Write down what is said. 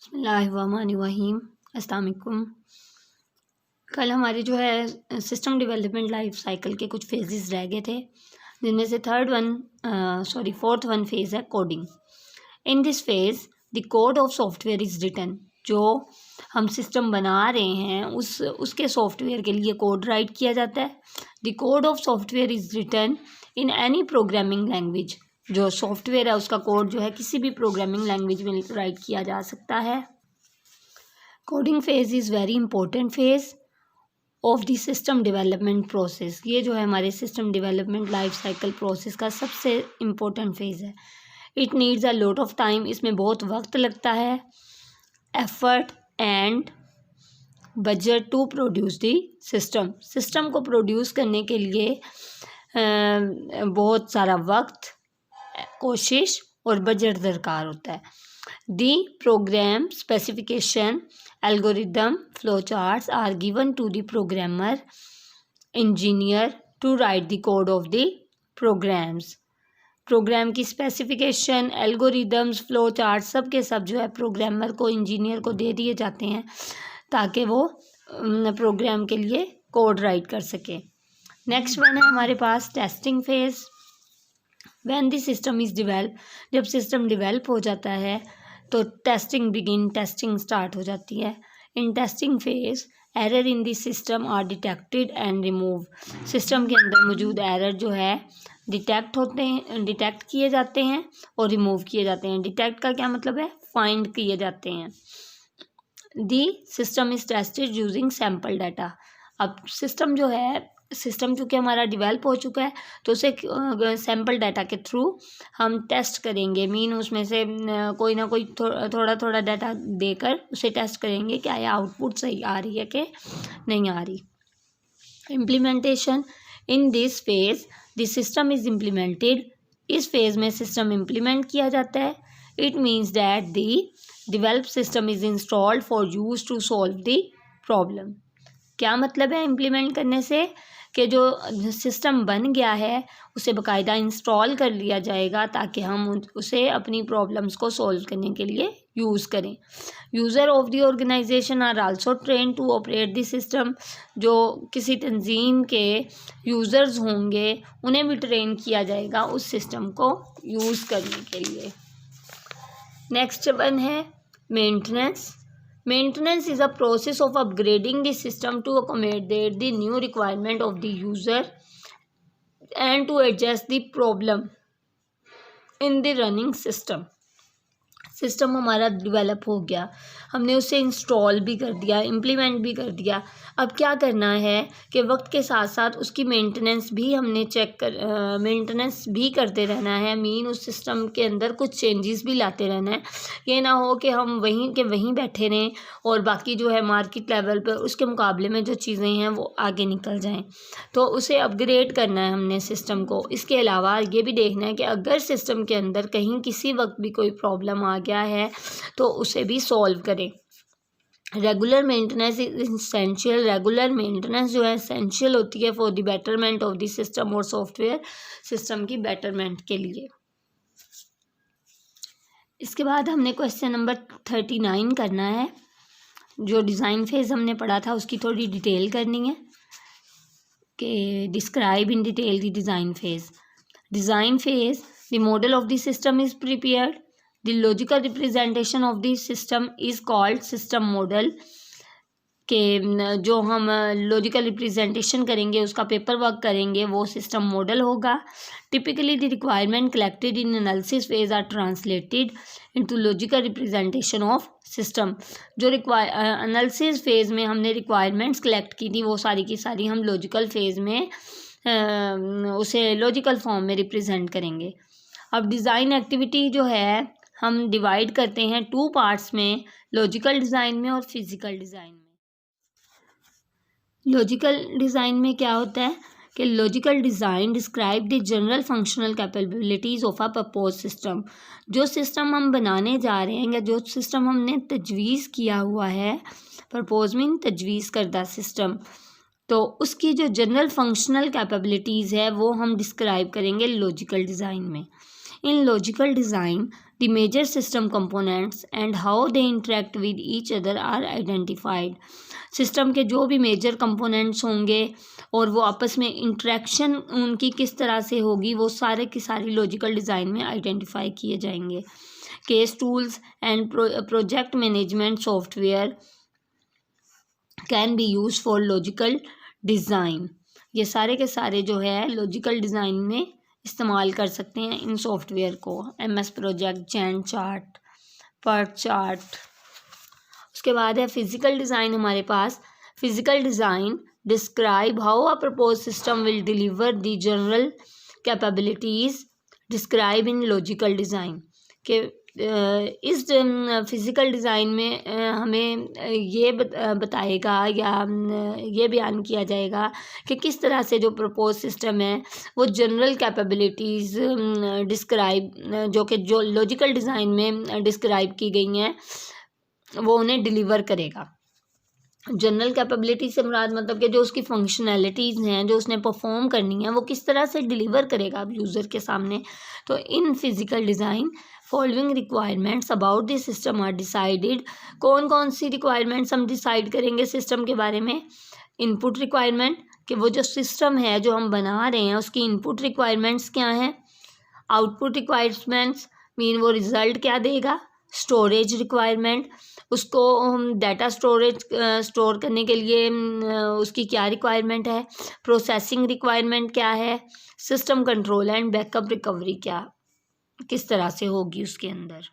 बिस्मिल्लाहिर्रहमानिर्रहीम। अस्सलाम वालेकुम। कल हमारे जो है सिस्टम डेवलपमेंट लाइफ साइकिल के कुछ फेजेस रह गए थे, जिनमें से फोर्थ वन फेज़ है coding. In this phase the code of software is written. जो हम सिस्टम बना रहे हैं उसके सॉफ्टवेयर के लिए कोड राइट किया जाता है। The code of software is written in any programming language. जो सॉफ्टवेयर है उसका कोड जो है किसी भी प्रोग्रामिंग लैंग्वेज में राइट किया जा सकता है। Coding phase is very important phase of the system development process. ये जो है हमारे system development life cycle process का सबसे इम्पोर्टेंट फेज है। It needs a lot of time. इसमें बहुत वक्त लगता है, effort and budget to produce the system. System को प्रोड्यूस करने के लिए बहुत सारा वक्त, कोशिश और बजट दरकार होता है। The program specification, algorithm, flowcharts are given to the programmer engineer to write the code of the programs. Program की स्पेसिफिकेशन, एल्गोरिदम्स, फ्लो चार्ट सब के सब जो है प्रोग्रामर को, इंजीनियर को दे दिए जाते हैं ताकि वो प्रोग्राम के लिए कोड राइट कर सके। नेक्स्ट वन है हमारे पास testing phase. When the system is develop, जब सिस्टम डिवेल्प हो जाता है तो टेस्टिंग स्टार्ट हो जाती है। In testing phase error in the system are detected and remove. System के अंदर मौजूद एरर जो है डिटेक्ट किए जाते हैं और रिमूव किए जाते हैं। डिटेक्ट का क्या मतलब है? फाइंड किए जाते हैं। The system is tested using sample data. अब सिस्टम चूँकि हमारा डिवेल्प हो चुका है तो उसे सैम्पल डाटा के थ्रू हम टेस्ट करेंगे। उसमें से कोई ना कोई थोड़ा डाटा देकर उसे टेस्ट करेंगे क्या ये आउटपुट सही आ रही है कि नहीं आ रही। Implementation, in this phase the system is implemented. इस फेज़ में सिस्टम इम्प्लीमेंट किया जाता है। It means that the develop system is installed for use to solve the problem. क्या मतलब है इम्प्लीमेंट करने से? कि जो सिस्टम बन गया है उसे बाकायदा इंस्टॉल कर लिया जाएगा ताकि हम उसे अपनी प्रॉब्लम्स को सॉल्व करने के लिए यूज़ करें। User of the organisation are also train to operate the system. जो किसी तंजीम के यूज़र्स होंगे उन्हें भी ट्रेन किया जाएगा उस सिस्टम को यूज़ करने के लिए। नेक्स्ट वन है maintenance. Maintenance is a process of upgrading the system to accommodate the new requirement of the user and to adjust the problem in the running system. System हमारा develop हो गया, हमने उसे install भी कर दिया, implement भी कर दिया। अब क्या करना है कि वक्त के साथ साथ उसकी मेंटेनेंस भी हमने मेंटेनेंस भी करते रहना है। उस सिस्टम के अंदर कुछ चेंजेस भी लाते रहना है। ये ना हो कि हम वहीं के वहीं बैठे रहें और बाकी जो है मार्केट लेवल पर उसके मुकाबले में जो चीज़ें हैं वो आगे निकल जाएं। तो उसे अपग्रेड करना है हमने सिस्टम को। इसके अलावा ये भी देखना है कि अगर सिस्टम के अंदर कहीं किसी वक्त भी कोई प्रॉब्लम आ गया है तो उसे भी सॉल्व करें। Regular maintenance is essential. Regular maintenance जो है एसेंशियल होती है for the betterment of the system और सॉफ्टवेयर सिस्टम की बेटरमेंट के लिए। इसके बाद हमने क्वेश्चन नंबर 39 करना है। जो डिज़ाइन फेज़ हमने पढ़ा था उसकी थोड़ी डिटेल करनी है कि describe in detail the design phase. Design phase, the model of the system is prepared. The logical representation of the system is called system model। के जो हम लॉजिकल रिप्रेजेंटेशन करेंगे उसका पेपर वर्क करेंगे वो सिस्टम मॉडल होगा। Typically the requirement collected in analysis phase are translated into logical representation of system. जो analysis phase में हमने रिक्वायरमेंट्स कलेक्ट की थी वो सारी की सारी हम लॉजिकल फेज में उसे लॉजिकल फॉर्म में रिप्रेजेंट करेंगे। अब डिज़ाइन एक्टिविटी जो है हम डिवाइड करते हैं 2 पार्ट्स में, लॉजिकल डिज़ाइन में और फिज़िकल डिज़ाइन में। लॉजिकल डिज़ाइन में क्या होता है कि logical design describe the general functional capabilities of a propose system. जो सिस्टम हम बनाने जा रहे हैं या जो सिस्टम हमने तजवीज़ किया हुआ है, प्रपोज मीन तजवीज़ करदा सिस्टम, तो उसकी जो जनरल फंक्शनल कैपेबिलिटीज़ है वो हम डिस्क्राइब करेंगे लॉजिकल डिज़ाइन में। In logical design, The major system components and how they interact with each other are identified. System के जो भी मेजर कंपोनेंट्स होंगे और वो आपस में इंटरेक्शन उनकी किस तरह से होगी, वो सारे की सारी लॉजिकल डिज़ाइन में आइडेंटिफाई किए जाएंगे. Case tools and project management software can be use for logical design. ये सारे के सारे जो है लॉजिकल डिज़ाइन में इस्तेमाल कर सकते हैं इन सॉफ्टवेयर को. MS project, Gantt chart, PERT chart. उसके बाद है फिजिकल डिज़ाइन हमारे पास. Physical design describe how a propose system will deliver the general capabilities describe in logical design. के इस फिज़िकल डिज़ाइन में हमें ये बताएगा या ये बयान किया जाएगा कि किस तरह से जो प्रपोज सिस्टम है वो जनरल कैपेबिलिटीज़ जो लॉजिकल डिज़ाइन में डिस्क्राइब की गई हैं वो उन्हें डिलीवर करेगा. जनरल कैपेबिलिटी से मुराद मतलब कि जो उसकी फंक्शनैलिटीज़ हैं जो उसने परफॉर्म करनी है वो किस तरह से डिलीवर करेगा अब यूज़र के सामने. तो in physical design following requirements about the system are decided. कौन कौन सी रिक्वायरमेंट्स हम डिसाइड करेंगे सिस्टम के बारे में. इनपुट रिक्वायरमेंट, कि वो जो सिस्टम है जो हम बना रहे हैं उसकी इनपुट रिक्वायरमेंट्स क्या हैं. आउटपुट रिक्वायरमेंट्स मीन वो रिज़ल्ट क्या देगा. स्टोरेज रिक्वायरमेंट, उसको डाटा स्टोर करने के लिए उसकी क्या रिक्वायरमेंट है. प्रोसेसिंग रिक्वायरमेंट क्या है. System control and backup recovery किस तरह से होगी उसके अंदर.